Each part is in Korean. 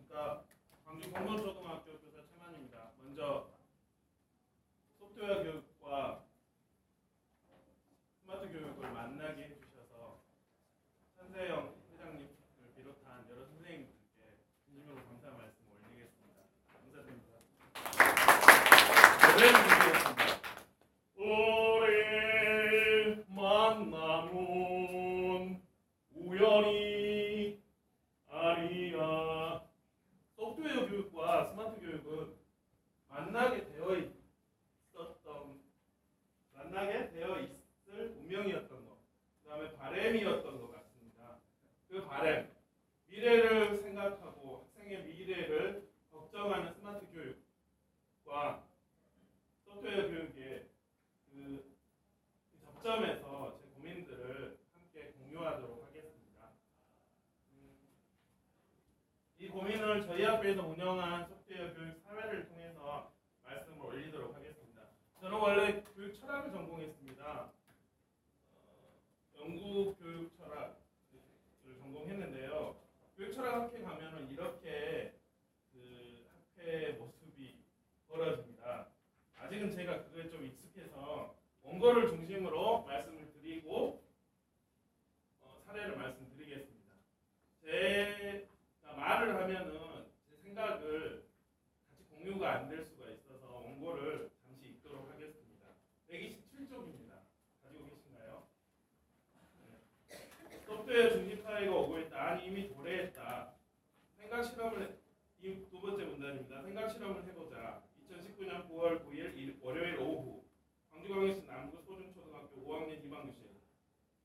안녕하십니까. 광주 공동초등학교 교사 최만입니다. 먼저 소프트웨어 교육과 스마트 교육을 만나게 해주셔서 천세영 회장님을 비롯한 여러 선생님들께 진심으로 감사 말씀 올리겠습니다. 감사드립니다. 노래를 드리겠습니다. 우리 만나면 우연히 아리야. 소프트웨어 교육과 스마트 교육은 만나게 되어 있을 운명이었던 것, 그 다음에 바램이었던 것 같습니다. 그 바램, 미래를 생각하고 학생의 미래를 걱정하는 스마트 교육과 소프트웨어 교육의 그 접점에서 제 고민들을 함께 공유하도록 하겠습니다. 이 고민을 저희 학교에서 운영한 소프트웨어 교육 사회를 통해서 말씀을 올리도록 하겠습니다. 저는 원래 교육 철학을 전공했습니다. 영국 교육 철학을 전공했는데요. 교육 철학 학회 가면은 이렇게 그 학회의 모습이 벌어집니다. 아직은 제가 그거에 좀 익숙해서 원고를 중심으로 말씀을 드리고 사례를 말씀드리겠습니다. 제가 말을 하면은 제 생각을 같이 공유가 안 될 수가 있어서 원고를 잠시 읽도록 하겠습니다. 127쪽입니다. 가지고 계신가요? 네. 소프트웨어 중심 사회가 오고 있다. 아니 이미 도래했다. 생각 실험을 이 두 번째 문단입니다. 생각 실험을 해보자. 2019년 9월 9일 월요일 오후 광주광역시 남구 소중초등학교 5학년 2반교실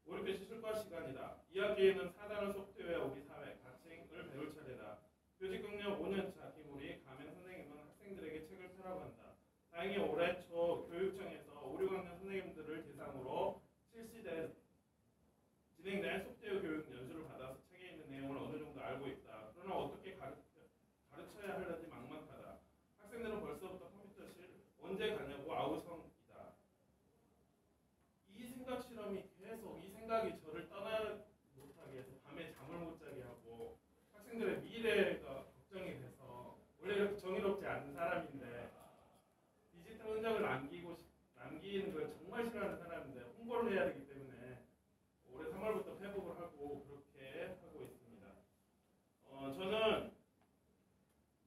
오리패시 술과 시간이다. 이 학기에는 4단원 소프트웨어 우리 사회 가칭을 배울 차례다. 교직 경력 5년차 김우리 가명 선생님은 학생들에게 책을 펴라고 한다. 다행히 올해 초 교육청에서 5, 6학년 선생님들을 대상으로 진행된 소프트웨어 교육 연수를 받아서 책에 있는 내용을 어느 정도 알고 있다. 그러나 어떻게 가르쳐야 할지 막막하다. 학생들은 벌써부터 컴퓨터실 언제 가냐고 아우성이다. 이 생각 실험이 계속 이 생각이 저를 떠나 못하게 해서 밤에 잠을 못 자게 하고 학생들의 미래가 걱정이 돼서 원래 이렇게 정의롭지 않은 사람인데 디지털 흔적을 남기는 걸 정말 싫어하는 사람인데 홍보를 해야 되기 때문에 올해 3월부터 회복을 하고 그렇게 하고 있습니다. 저는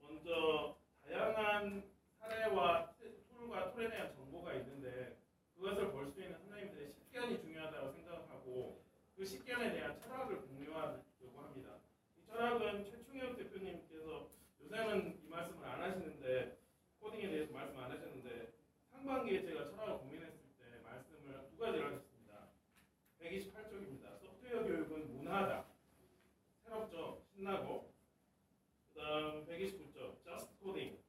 먼저 다양한 사례와 툴과 툴에 대한 정보가 있는데 그것을 볼 수 있는 선생님들의 식견이 중요하다고 생각하고 그 식견에 대한 철학을 공유하려고 합니다. 이 철학은 최충혁 대표님께서 요새는 이 말씀을 안 하시는데 코딩에 대해서 말씀 안 하셨는데 상반기에 제가 철학을 고민했을 때 말씀을 두 가지를 하셨습니다. 128쪽입니다. 소프트웨어 교육은 문화다. 새롭죠. 신나고. 그 다음 129쪽 Just Coding.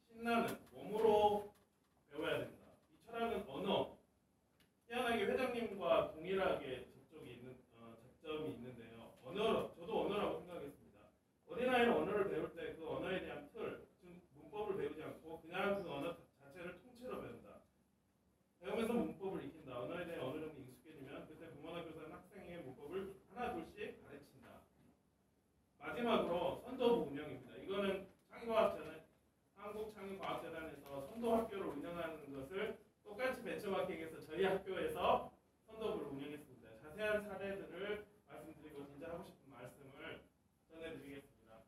신나는 몸으로 배워야 된다. 이 철학은 언어. 희한하게 회장님과 동일하게 접점이 있는데요. 언어, 저도 언어라고 생각했습니다. 어린아이는 언어를 배울 때 그 언어에 대한 틀, 즉 문법을 배우지 않고 그냥 그 언어 자체를 통째로 배운다. 배우면서 문법을 익힌다. 언어에 대해 어느 정도 익숙해지면 그때 부모나 교사는 학생에게 문법을 하나 둘씩 가르친다. 마지막으로 선도부 운영입니다. 이거는 한국창의과학재단에서 선도학교를 운영하는 것을 똑같이 벤처마킹해서 저희 학교에서 선도부를 운영했습니다. 자세한 사례들을 말씀드리고 진짜 하고 싶은 말씀을 전해드리겠습니다.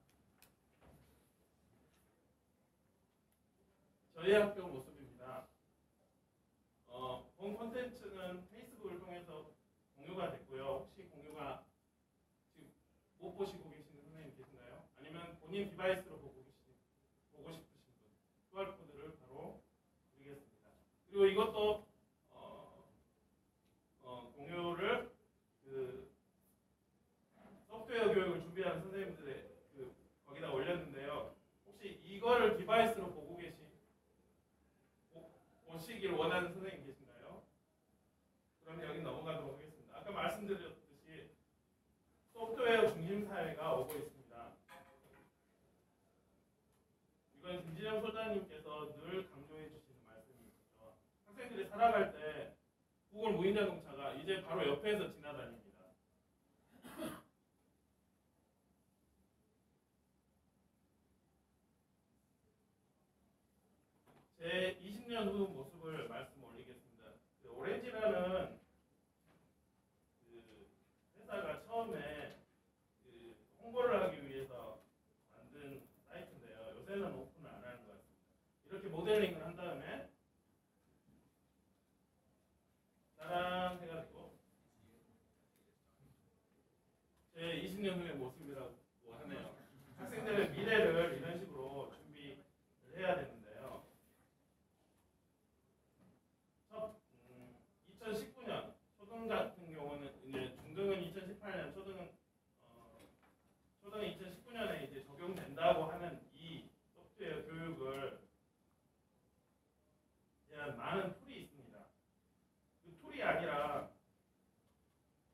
저희 학교 모습입니다. 본 콘텐츠는 페이스북을 통해서 공유가 됐고요. 혹시 공유가 지금 못 보시고 계시는 선생님 계신가요? 아니면 본인 디바이스로 보고 싶으신 분 QR코드를 바로 드리겠습니다. 그리고 이것도 공유를 그 소프트웨어 교육을 준비하는 선생님들의 거기다 올렸는데요. 혹시 이거를 디바이스로 보시길 원하는 선생님 계신가요? 그럼 여기 넘어가도록 하겠습니다. 아까 말씀드렸듯이 소프트웨어 중심 사회가 오고 있습니다. 이건 김진영 소장님께서 늘 강조해 주시는 말씀이죠. 학생들이 살아갈 때 구글 무인 자동차가 이제 바로 옆에서 지나다닙니다. 제 20년 후 모습을 말씀 올리겠습니다. 그 오렌지라는 그 회사가 처음에 그 홍보를 하기 위해서 만든 사이트인데요. 요새는 오픈을 안 하는 것 같습니다. 이렇게 모델링을 한 다음에 짜란 해가지고 제 20년 후의 모습이라고 하네요. 학생들의 미래를 이런 식으로 준비를 해야 되는데요. 2019년 초등 같은 경우는 이제 중등은 2018년, 초등은 2019년에 이제 적용된다고 하는 이 소프트웨어 교육을 대한 많은 툴이 있습니다. 그 툴이 아니라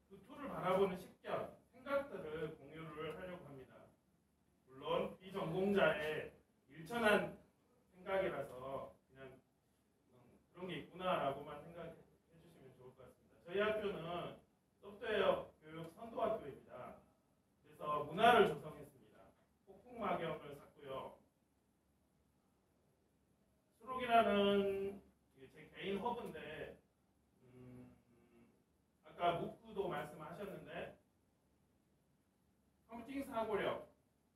그 툴을 바라보는 식견, 생각들을 공유를 하려고 합니다. 물론 비전공자의 일천한 생각이라서 그냥 그런 게 있구나라고만 생각해 주시면 좋을 것 같습니다. 저희 학교는 소프트웨어 교육 선도학교입니다. 그래서 문화를 조성했습니다. 폭풍막염을 샀고요. 수록이라는 제 개인 허브인데 아까 무크도 말씀하셨는데 컴퓨팅 사고력,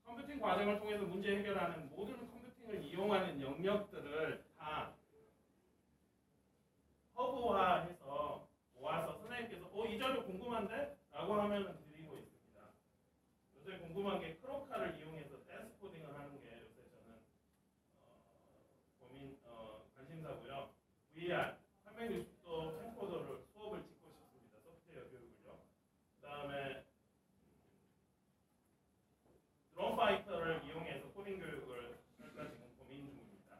컴퓨팅 과정을 통해서 문제 해결하는 모든 컴퓨팅을 이용하는 영역들을 다 허브화해서 모아서 선생님께서 이 자료 궁금한데? 라고 하면 드리고 있습니다. 요새 궁금한 게 크로카를 이용해서 댄스 코딩을 하는 게 요새 저는 관심사고요. VR 360도 캠코더를 수업을 찍고 싶습니다. 소프트웨어 교육을요. 그 다음에 드론 파이터를 이용해서 코딩 교육을 할까 지금 고민 중입니다.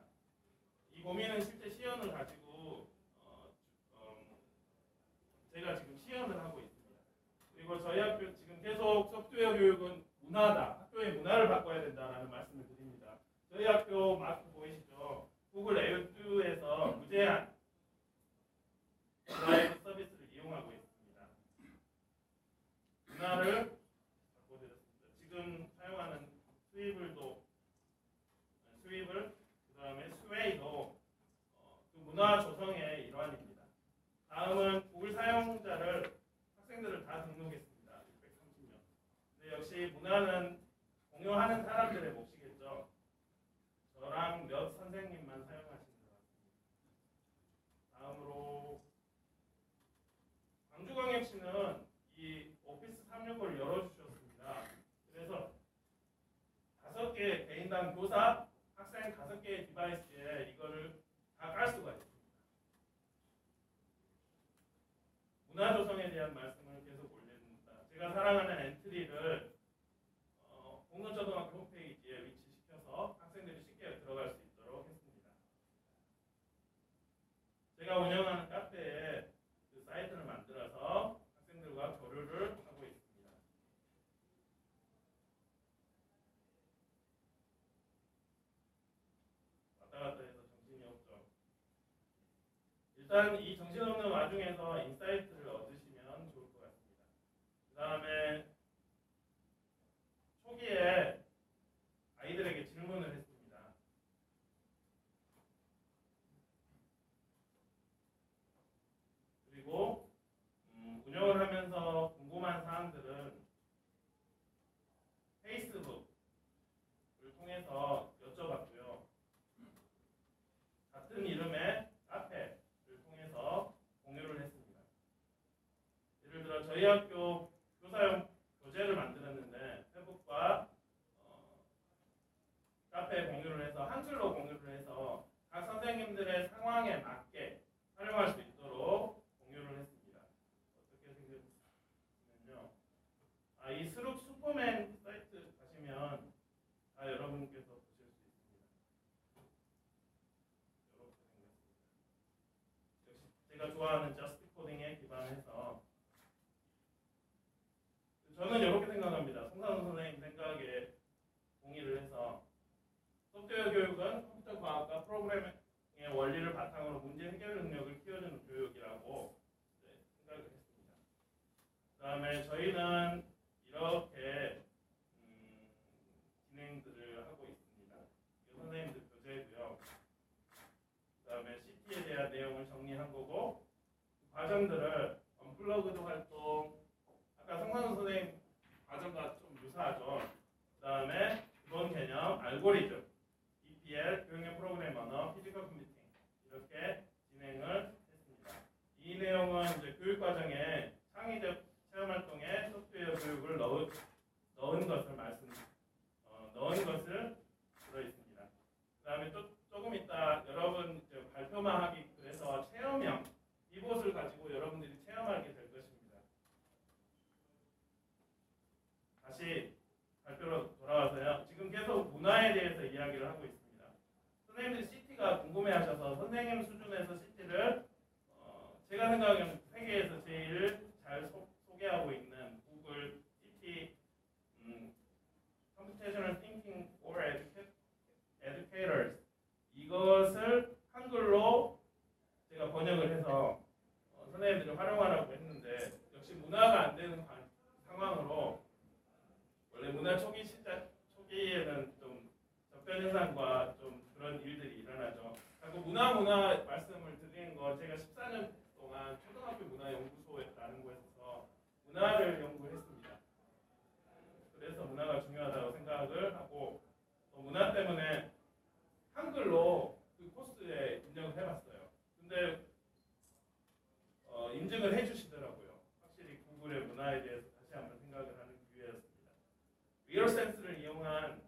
이 고민은 실제 시연을 가지고 제가 지금 시연을 하고 있습니다. 그리고 저희 학교 지금 계속 소프트웨어 교육은 문화다. 학교의 문화를 바꿔야 된다라는 말씀을 드립니다. 저희 학교 마크 보이시죠? 구글 에듀에서 무제한 온라인 서비스를 이용하고 있습니다. 문화를 바꿔드렸습니다. 지금 사용하는 스위블 그 다음에 스웨이도 그 문화 조성의 일환입니다. 다음은 구글 사용자를 학생들을 다 등록했습니다. 630명. 근데 역시 문화는 공유하는 사람들의 몫이겠죠. 저랑 몇 선생님만 사용하시는 것 같습니다. 다음으로 광주광역시는 이 오피스 365를 열어주셨습니다. 그래서 5개 개인당 교사, 학생 5개의 디바이스에 이거를 다 깔 수가 있습니다. 문화 조성에 대한 말씀을 계속 올립니다. 제가 사랑하는 엔트리를 공론초등학교 홈페이지에 위치시켜서 학생들이 쉽게 들어갈 수 있도록 했습니다. 제가 운영하는 카페에 그 사이트를 만들어서 학생들과 교류를 하고 있습니다. 왔다 갔다 해서 정신이 없죠. 일단 이 정신없는 와중에서 인사이트를 얻으시면 좋을 것 같습니다. 그 다음에 초기에 아이들에게 질문을 했습니다. 그리고 운영을 하면서 궁금한 사항들은 페이스북을 통해서 여쭤봤고요. 같은 이름의 카페를 통해서 공유를 했습니다. 예를 들어 저희 학교 교사용 교재를 만들었는데 페북과 카페에 공유를 해서 한글로 공유를 해서 각 선생님들의 상황에 맞게 활용할 수 있도록 공유를 했습니다. 어떻게 생겼냐면요. 이 스룩 슈퍼맨 사이트 가시면 다 여러분께서 보실 수 있습니다. 이렇게 생겼습니다. 역시 제가 좋아하는 저스트 코딩에 기반해서 저는 이렇게 생각합니다. 송상훈 선생님 생각에 동의를 해서 소프트웨어 교육은 컴퓨터 과학과 프로그래밍의 원리를 바탕으로 문제 해결 능력을 키워주는 교육이라고 생각을 했습니다. 그 다음에 저희는 이렇게 진행들을 하고 있습니다. 이 선생님들 교재고요. 과정들을 언플러그드 활동, 아까 성만우 선생님 과정과 좀 유사하죠. 그다음에 기본 개념, 알고리즘, EPL, 교육용 프로그램 언어, 피지컬 컴퓨팅 이렇게 진행을 했습니다. 이 내용은 이제 교육 과정에 창의적 체험 활동에 소프트웨어 교육을 넣은 것을 넣은 것을 들어 있습니다. 그다음에 또 조금 이따 여러분 이제 발표만 하기 그래서 체험형 이곳을 가지고 여러분들이 체험하게 될 것입니다. 다시 발표로 돌아와서요. 지금 계속 문화에 대해서 이야기를 하고 있습니다. 선생님들이 CT가 궁금해하셔서 선생님 수준에서 CT를 제가 생각하기에는 세계에서 제일 잘 소개하고 있는 구글 CT Computational Thinking for Educators 이것을 한글로 제가 번역을 해서 선생님들이 활용하라고 했는데 역시 문화가 안 되는 상황으로 원래 문화 초기에는 좀 접견 현상과 좀 그런 일들이 일어나죠. 자꾸 문화 말씀을 드리는 거 제가 14년 동안 초등학교 문화연구소라는 곳에서 문화를 연구했습니다. 그래서 문화가 중요하다고 생각을 하고 또 문화 때문에 한글로 그 코스에 입력을 해봤어요. 근데 인증을 해주시더라고요. 확실히 구글의 문화에 대해서 다시 한번 생각을 하는 기회였습니다. 리얼센스를 이용한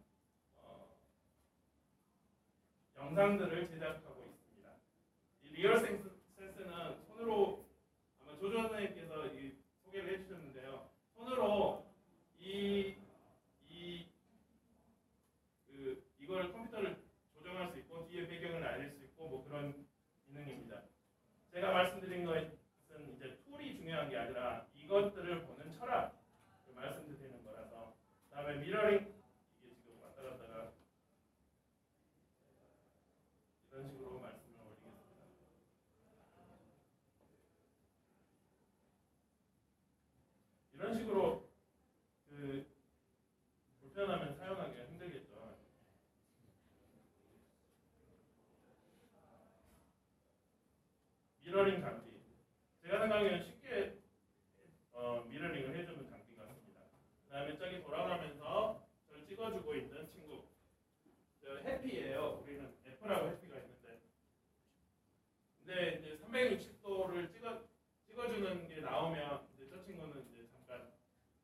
영상들을 제작하고 있습니다. 이 리얼센스는 손으로 아마 조조 선생님께서 소개를 해주셨는데요. 손으로 이걸 컴퓨터를 조정할 수 있고 뒤에 배경을 알릴 수 있고 뭐 그런 기능입니다. 제가 말씀드린 것은 이제 툴이 중요한 게 아니라 이것들을 보는 철학을 말씀드리는 거라서. 그다음에 미러링 이게 지금 왔다 갔다가 이런 식으로 말씀을 올리겠습니다. 이런 식으로 불편하면 사용하기가 힘들겠죠. 미러링 장비. 제가 생각하기에는 쉽게 미러링을 해주는 장비 같습니다. 그 다음에 저기 돌아가면서 저를 찍어주고 있는 친구. 저 해피예요. 우리는 F라고 해피가 있는데. 근데 이제 360도를 찍어주는 게 나오면 이제 저 친구는 이제 잠깐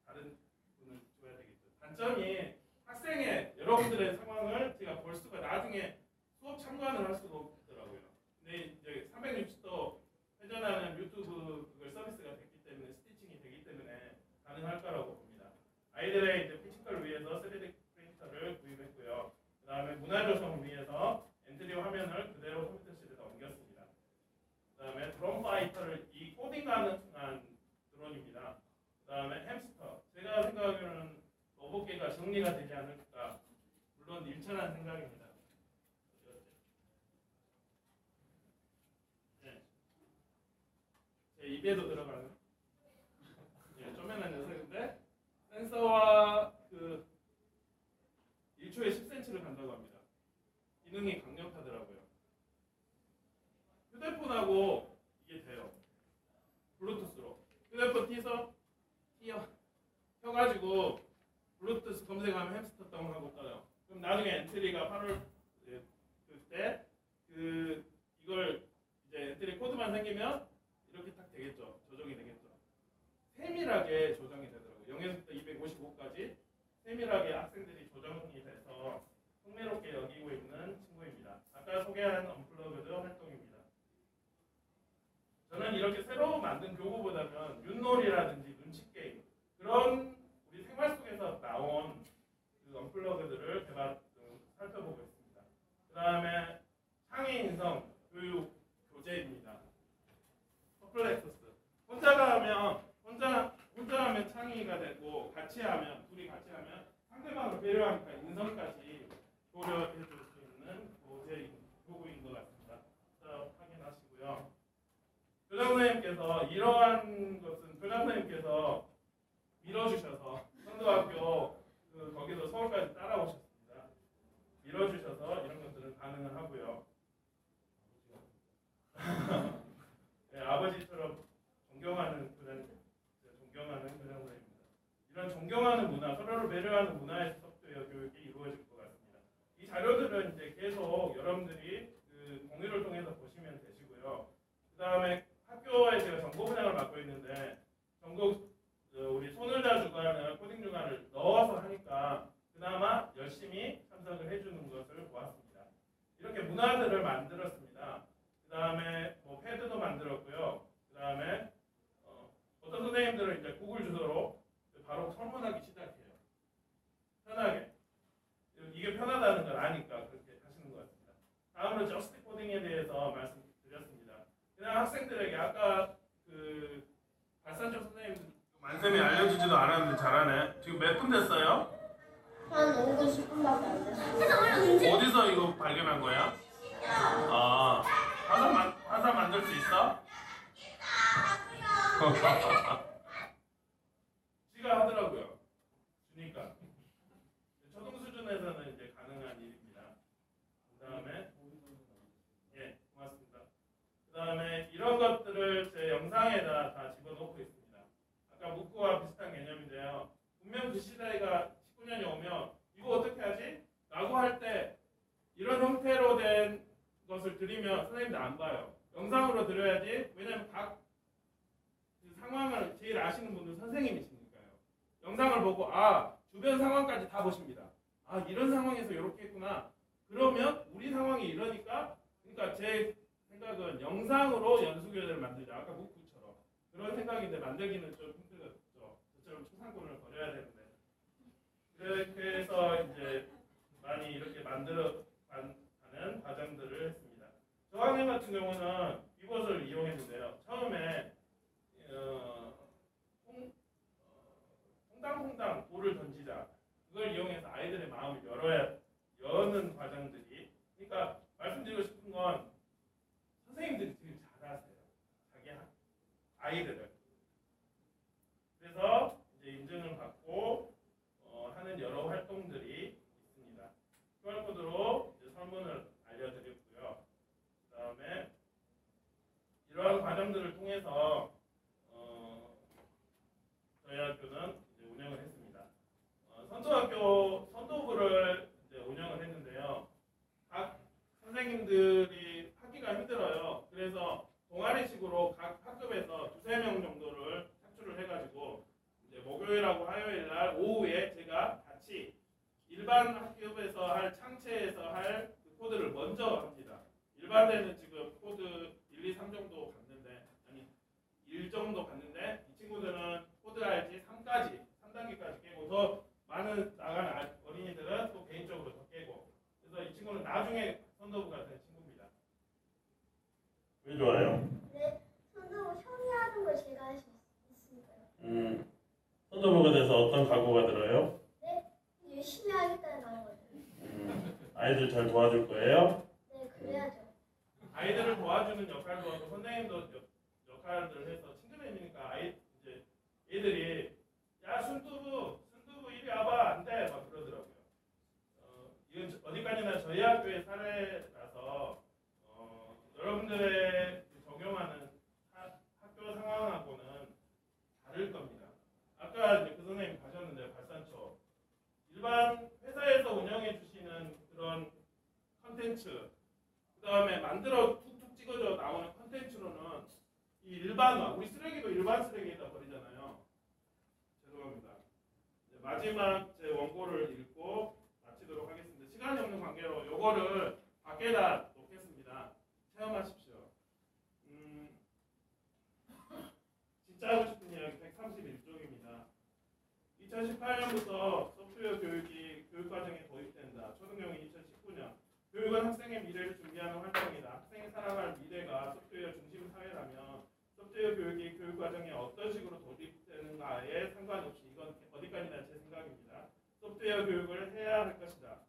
다른 분을 줘야 되겠죠. 단점이 학생의 여러분들의 상황을 제가 볼 수가 나중에 수업 참관을 할 수가 없더라고요. 근데 이제 360도 회전하는 유튜브 그걸 서비스가 됐기 때문에 스티칭이 되기 때문에 가능할 거라고 봅니다. 아이들의 이제 피지컬을 위해서 3D 프린터를 구입했고요. 그 다음에 문화 조성을 위해서 엔트리 화면을 그대로 컴퓨터실에다 옮겼습니다. 그 다음에 드론 파이터를 이 코딩 가능한 드론입니다. 그 다음에 햄스터. 제가 생각하기로는 로봇계가 정리가 되지 않을까. 물론 일천한 생각입니다. 제 입에도 들어가는 쪼매난 녀석인데 센서와 1초에 10cm를 간다고 합니다. 기능이 강력하더라고요. 휴대폰하고 이게 돼요. 블루투스로. 휴대폰 켜가지고 블루투스 검색하면 햄스터 다운하고 떠요. 그럼 나중에 엔트리가 8월 그때 이걸 이제 엔트리 코드만 생기면 이렇게 딱 되겠죠. 조정이 되겠죠. 세밀하게 조정이 되더라고요. 0에서부터 255까지 세밀하게 학생들이 조정이 돼서 흥미롭게 여기고 있는 친구입니다. 아까 소개한 언플러그드 활동입니다. 저는 이렇게 새로 만든 교구보다는 윷놀이라든지 눈치게임 그런 우리 생활 속에서 나온 그 언플러그들을 살펴보고 있습니다. 그 다음에 창의인성 교육 교재입니다. 퍼플렉서스. 혼자 하면 창의가 되고 둘이 같이 하면 상대방을 배려하니까 인성까지 고려해 줄 수 있는 교구인 것 같습니다. 확인하시고요. 교장 선생님께서 이러한 것은 교장 선생님께서 밀어주셔서 선도학교 거기서 서울까지 따라오셨습니다. 밀어주셔서 이런 것들은 가능을 하고요. 네, 아버지처럼 배려하는 문화의 소프트웨어 교육이 이루어질 것 같습니다. 이 자료들은 이제 계속 여러분들이 그 공유를 통해서 보시면 되시고요. 그 다음에 학교에 제가 정보 분양을 맡고 있는데 전국 우리 손을다 주간을 코딩 주간을 넣어서 하니까 그나마 열심히 참석을 해주는 것을 보았습니다. 이렇게 문화들을 만들었습니다. 그 다음에 뭐 패드도 만들었고요. 그 다음에 어떤 선생님들은 이제 구글 주소로 바로 설문하기 시작해요. 편하게. 이게 편하다는 걸 아니까 그렇게 하시는 것 같습니다. 다음으로 저스트 코딩에 대해서 말씀드렸습니다. 그냥 학생들에게 아까 그 발산적 선생님 만쌤이 알려주지도 않았는데 잘하네. 지금 몇 분 됐어요? 한 5분 10분밖에 안 됐어요. 어디서 이거 발견한 거야? 아, 화살 만들 수 있어? 지가 하더라고요. 주니까. 초등 수준에서는 이제 가능한 일입니다. 그 다음에 예, 고맙습니다. 그 다음에 이런 것들을 제 영상에다 다 집어넣고 있습니다. 아까 문구와 비슷한 개념인데요. 분명 그 시대가 19년이 오면 이거 어떻게 하지? 라고 할 때 이런 형태로 된 것을 드리면 선생님들 안 봐요. 영상으로 드려야지. 왜냐하면 각 그 상황을 제일 아시는 분은 선생님이시니까요. 영상을 보고 주변 상황까지 다 보십니다. 이런 상황에서 이렇게 했구나. 그러면 우리 상황이 이러니까 그러니까 제 생각은 영상으로 연수교재를 만들자. 아까 문구처럼 그런 생각인데 만들기는 좀 힘들었죠. 저처럼 초상권을 버려야 되는데 그렇게 해서 이제 많이 이렇게 만들어 가는 과정들을 했습니다. 저학년 같은 경우는 이것을 이용했는데요. 처음에 퐁당퐁당 돌을 던지자. 그걸 이용해서 아이들의 마음을 여는 과정들이. 그러니까 말씀드리고 싶은 건 선생님들이 되게 잘하세요. 자기 아이들을. 그래서 이제 인증을 받고 하는 여러 활동들이 있습니다. QR코드로 이제 설문을 알려드렸고요. 그 다음에 이러한 과정들을 통해서 저희 학교는 이제 운영을 했습니다. 선도부를 이제 운영을 했는데요. 각 선생님들이 하기가 힘들어요. 그래서 동아리식으로 각 학급에서 두세 명 정도를 착출을 해가지고 이제 목요일하고 화요일 날 오후에 제가 같이 일반 학급에서 할 창체에서 할 그 코드를 먼저 합니다. 일반대는 지금 코드 1, 2, 3 정도 갔는데 1 정도 갔는데 이 친구들은 코드 알지 3단계까지 깨고 더 많은 나가는 어린이들은 또 개인적으로 더 깨고 그래서 이 친구는 나중에 선도부가 된 친구입니다. 왜 좋아요? 네, 선도부 형이 하는 걸 제가 할 수 있으니까요. 선도부가 돼서 어떤 각오가 들어요? 네, 열심히 하겠다는 마음거든요. 아이들 잘 도와줄 거예요? 네, 그래야죠. 아이들을 도와주는 역할도 하고 선생님도 역할을 해서 친근해지니까 이제 애들이 야 순두부 이리 와봐 안 돼 막 그러더라고요. 이건 어디까지나 저희 학교의 사례라서 여러분들의 적용하는 학교 상황하고는 다를 겁니다. 아까 이제 그 선생님 가셨는데 발산초 일반 회사에서 운영해 주시는 그런 컨텐츠 그 다음에 만들어 툭툭 찍어져 나오는 컨텐츠로는 이 일반화 우리 쓰레기도 일반 쓰레기에다 버리잖아요. 죄송합니다. 마지막 제 원고를 읽고 마치도록 하겠습니다. 시간이 없는 관계로 요거를 밖에다 놓겠습니다. 체험하십시오. 진짜 하고 싶은 이야기 131쪽입니다. 2018년부터 소프트웨어 교육이 교육과정에 도입된다. 초등교육이 2019년. 교육은 학생의 미래를 준비하는 활동이다. 학생이 살아갈 미래가 소프트웨어 중심 사회라면 소프트웨어 교육이 교육과정에 어떤 식으로 도입되는가에 상관없이 이건 어디까지나 제 생각입니다. 소프트웨어 교육을 해야 할 것이다.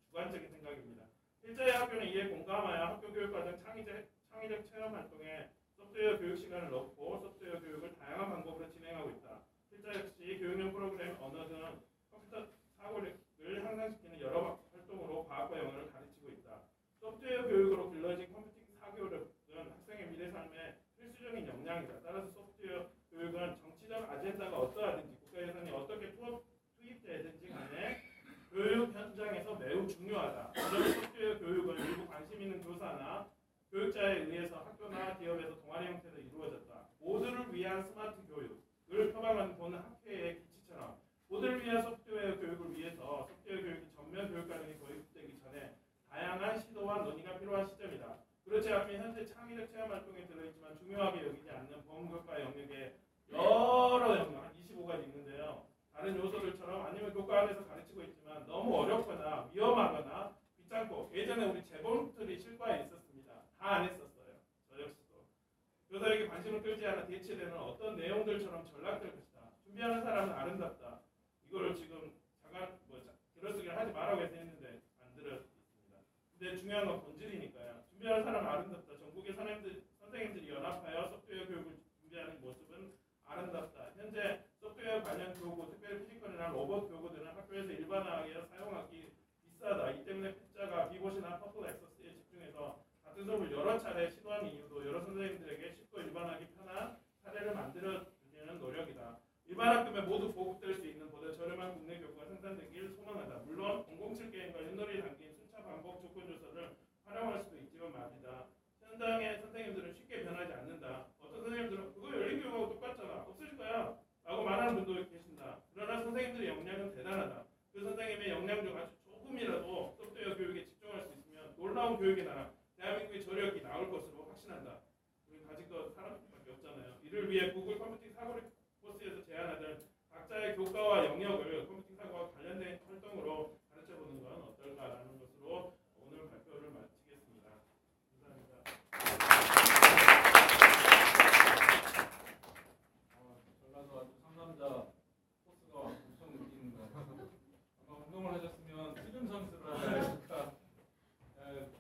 주관적인 생각입니다. 실제의 학교는 이에 공감하여 학교 교육과정 창의적 체험 활동에 소프트웨어 교육 시간을 넣고 소프트웨어 교육을 다양한 방법으로 진행하고 있다. 실제 역시 교육용 프로그램, 언어 등 컴퓨터 사고력을 향상시키는 여러 활동으로 과학과 영어를 가르치고 있다. 소프트웨어 교육으로 길러진 컴퓨팅 사교력은 학생의 미래 삶의 필수적인 역량이다. 따라서 소프트웨어 교육은 정치적 아젠다가 어떠하든지 국가 예산이 어떻게 투입되든지 간에 소프트웨어 교육은 일부 관심 있는 교사나 교육자에 의해서 학교나 기업에서 동아리 형태로 이루어졌다. 모두를 위한 스마트 교육을 표방하는 본 학회의 기치처럼 모두를 위한 소프트웨어 교육을 위해서 소프트웨어 교육이 전면 교육 과정이 도입되기 전에 다양한 시도와 논의가 필요한 시점이다. 그렇지 않으면 현재 창의적 체험 활동에 들어있지만 중요하게 여기지 않는 범교과 영역에 여러 영역, 한 25가지 있는데요. 다른 요소들처럼 아니면 교과 안에서 가르치고 있지만 너무 어렵거나 위험하거나 귀찮고 예전에 우리 재봉틀이 실과에 있었습니다. 다 안 했었어요. 저 역시도. 교사에게 관심을 끌지 않아 대체되는 어떤 내용들처럼 전락될 것이다. 준비하는 사람은 아름답다. 이걸 지금 잠깐 들어쓰기를 하지 말라고 해서 했는데 안 들었습니다. 근데 중요한 건 본질이니까요. 준비하는 사람은 아름답다. 전국의 선생님들이 연합하여 소프트웨어 교육을 준비하는 모습은 아름답다. 현재 소프트웨어 관련 교구, 특별히 피지컬이나 로봇 교구들은 학교에서 일반화하게 사용하기 비싸다. 이 때문에 피자가 비봇이나 퍼플 엑서스에 집중해서 같은 수업을 여러 차례 시도한 이유도 여러 선생님들에게 쉽고 일반화하기 편한 사례를 만들어주려는 노력이다. 일반 학급에 모두 보급될 수 있는 보다 저렴한 국내 교구가 생산되길 소망한다. 물론 007 게임과 윷놀이에 담긴 순차 반복 조건 조서를 활용할 수도 있지만 말이다. 현장의 선생님들은 쉽게 변하지 않는다. 어떤 선생님들은 그거 열린 교육하고 똑같잖아. 없을 거야. 라고 말하는 분도 계신다. 그러나 선생님들의 역량은 대단하다. 그 선생님의 역량 중 아주 조금이라도 소프트웨어 교육에 집중할 수 있으면 놀라운 교육의 나라, 대한민국의 저력이 나올 것으로 확신한다. 우리 가진 거 사람밖에 없잖아요. 이를 위해 구글 컴퓨팅 사고 코스에서 제안하던 각자의 교과와 영역을 컴퓨팅 사고와 관련된 활동으로 가르쳐보는 건 어떨까라는 것으로 오늘 발표를 마치겠습니다. 감사합니다. 전라도 아주 상남자 포스가 엄청 느끼는 거. 아마 운동을 하셨으면 씨름 선수를 하셨을까.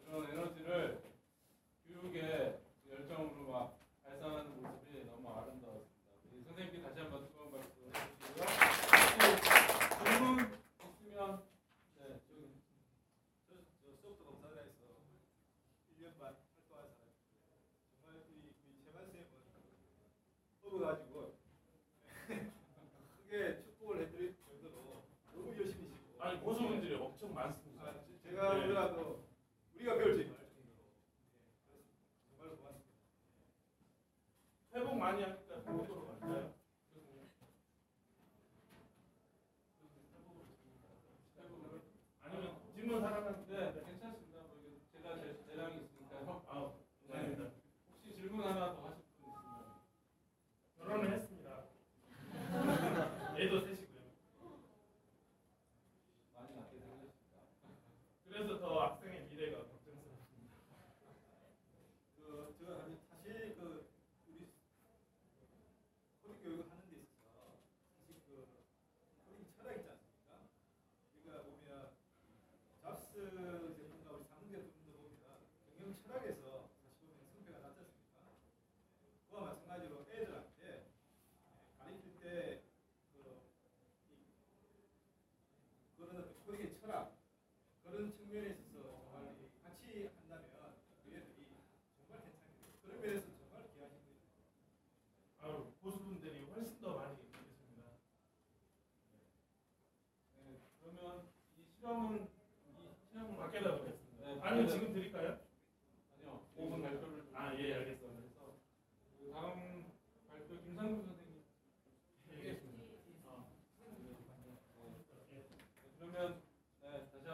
그런 에너지를 교육에 열정으로 막 발산하는 모습이 너무 아름다웠습니다. 우리 선생님께 다시 한번 수고 말씀 해주시고요. 질문 있으면 네 저기 저 소프트 검사단에서 1년 반 활동한 사람인데 정말 우리 최만 쌤은 업어가지고 크게 축복을 해드릴 정도로 너무 열심히 시고 아니 고수분들이 엄청 많습니다. 제가 네. 몰라도 우리가 배울 수 있는 정도로 정말 고맙습니다. 회복 많이 하니까 회복으로 갈까요? 아니면 질문 하나만 네 괜찮습니다. 뭐 이게 제가 재량이 있으니까요. 감사합니다. 혹시 질문 하나 더 하실 분 있으면 결혼을 했습니다. 애도 셋이고요. 많이 낳게 생겼습니다. 그래서 더 학생의 미래가 걱정스럽습니다. 제가 사실 우리 코딩 교육을 하는 데 있어서 사실 코딩 철학 있지 않습니까? 우리가 보면 잡스 제품과 우리 상대 제품도 보면 경영 철학에서 사실 보면 승패가 났지 않습니까? 그와 마찬가지로 애들한테 가르칠 때 그런 어떤 코딩의 철학 그런 측면에 있어서 정말 같이 한다면 우리 애들이 정말 괜찮겠죠. 그런 면에서 정말 귀하신 분입니다. 고수분들이 훨씬 더 많이 있겠습니다. 네, 그러면 이 시험은 밖에다 놓겠습니다. 네, 아니면 밖에다- 지금 드릴까요? 아니요 5분 발표를 좀 예, 알겠습니다.